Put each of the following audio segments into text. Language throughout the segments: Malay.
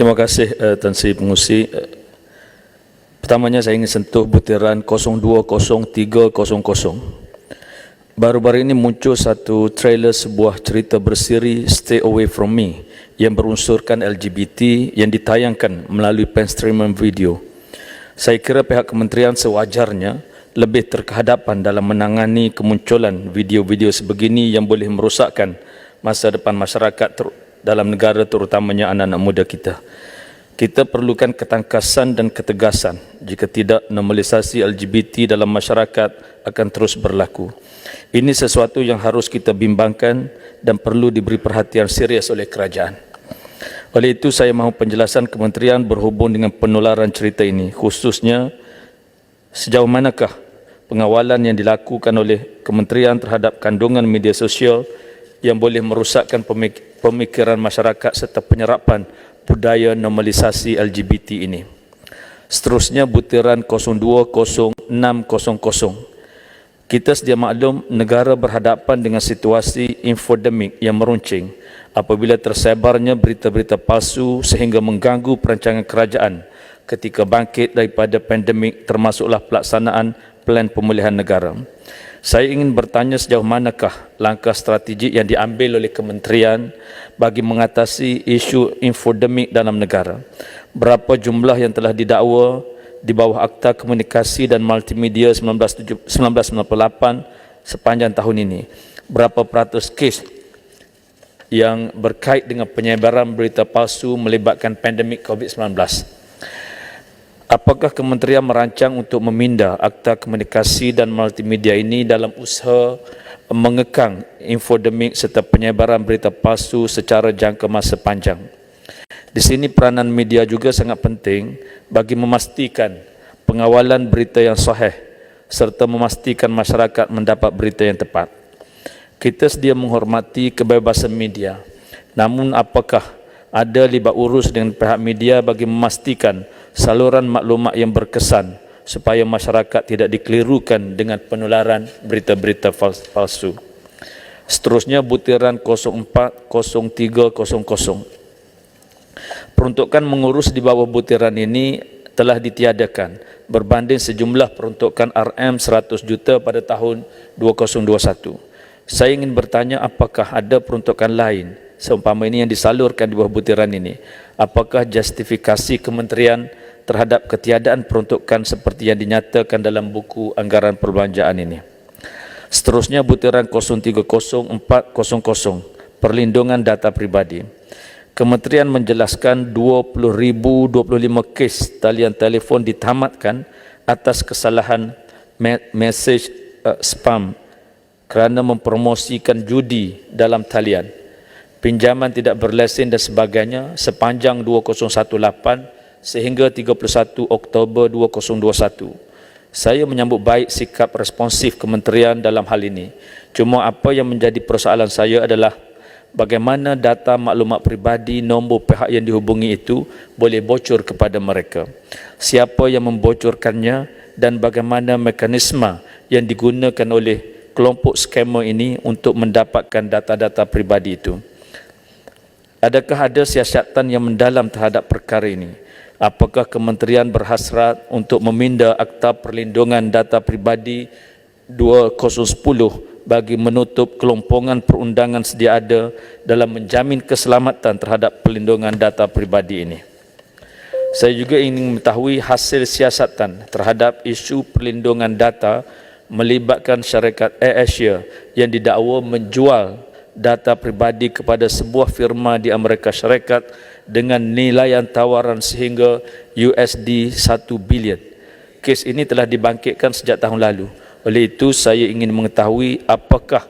Terima kasih Tan Sri Pengerusi. Pertamanya saya ingin sentuh butiran 020300. Baru-baru ini muncul satu trailer sebuah cerita bersiri Stay Away From Me yang berunsurkan LGBT yang ditayangkan melalui penstreaman video. Saya kira pihak kementerian sewajarnya lebih terkehadapan dalam menangani kemunculan video-video sebegini yang boleh merosakkan masa depan masyarakat dalam negara, terutamanya anak-anak muda kita. Kita perlukan ketangkasan dan ketegasan. Jika tidak, normalisasi LGBT dalam masyarakat akan terus berlaku. Ini sesuatu yang harus kita bimbangkan dan perlu diberi perhatian serius oleh kerajaan. Oleh itu, saya mahu penjelasan kementerian berhubung dengan penularan cerita ini, khususnya sejauh manakah pengawalan yang dilakukan oleh kementerian terhadap kandungan media sosial yang boleh merosakkan pemikiran masyarakat serta penyerapan budaya normalisasi LGBT ini. Seterusnya butiran 020600. Kita sedia maklum negara berhadapan dengan situasi infodemik yang meruncing apabila tersebarnya berita-berita palsu sehingga mengganggu perancangan kerajaan ketika bangkit daripada pandemik, termasuklah pelaksanaan plan pemulihan negara. Saya ingin bertanya sejauh manakah langkah strategik yang diambil oleh kementerian bagi mengatasi isu infodemik dalam negara. Berapa jumlah yang telah didakwa di bawah Akta Komunikasi dan Multimedia 1998 sepanjang tahun ini. Berapa peratus kes yang berkait dengan penyebaran berita palsu melibatkan pandemik COVID-19. Apakah kementerian merancang untuk meminda Akta Komunikasi dan Multimedia ini dalam usaha mengekang infodemik serta penyebaran berita palsu secara jangka masa panjang? Di sini peranan media juga sangat penting bagi memastikan pengawalan berita yang sahih serta memastikan masyarakat mendapat berita yang tepat. Kita sedia menghormati kebebasan media. Namun apakah ada libat urus dengan pihak media bagi memastikan saluran maklumat yang berkesan supaya masyarakat tidak dikelirukan dengan penularan berita-berita palsu. Seterusnya butiran 040300. Peruntukan mengurus di bawah butiran ini telah ditiadakan berbanding sejumlah peruntukan RM 100 juta pada tahun 2021. Saya ingin bertanya apakah ada peruntukan lain seumpama ini yang disalurkan di bawah butiran ini. Apakah justifikasi kementerian terhadap ketiadaan peruntukan seperti yang dinyatakan dalam buku anggaran perbelanjaan ini? Seterusnya butiran 030400, perlindungan data pribadi. Kementerian menjelaskan 20,025 kes talian telefon ditamatkan atas kesalahan mesej spam kerana mempromosikan judi dalam talian, pinjaman tidak berlesen dan sebagainya sepanjang 2018 sehingga 31 Oktober 2021. Saya menyambut baik sikap responsif kementerian dalam hal ini. Cuma apa yang menjadi persoalan saya adalah bagaimana data maklumat peribadi nombor pihak yang dihubungi itu boleh bocor kepada mereka. Siapa yang membocorkannya dan bagaimana mekanisme yang digunakan oleh kelompok skamer ini untuk mendapatkan data-data peribadi itu. Adakah ada siasatan yang mendalam terhadap perkara ini? Apakah kementerian berhasrat untuk meminda Akta Perlindungan Data Pribadi 2010 bagi menutup kelompongan perundangan sedia ada dalam menjamin keselamatan terhadap perlindungan data pribadi ini? Saya juga ingin mengetahui hasil siasatan terhadap isu perlindungan data melibatkan syarikat AirAsia yang didakwa menjual data pribadi kepada sebuah firma di Amerika Syarikat dengan nilaian tawaran sehingga USD 1 bilion. Kes ini telah dibangkitkan sejak tahun lalu. Oleh itu, saya ingin mengetahui apakah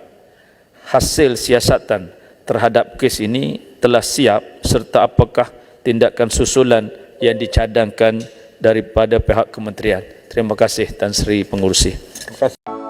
hasil siasatan terhadap kes ini telah siap serta apakah tindakan susulan yang dicadangkan daripada pihak kementerian. Terima kasih Tan Sri Pengerusi. Terima kasih.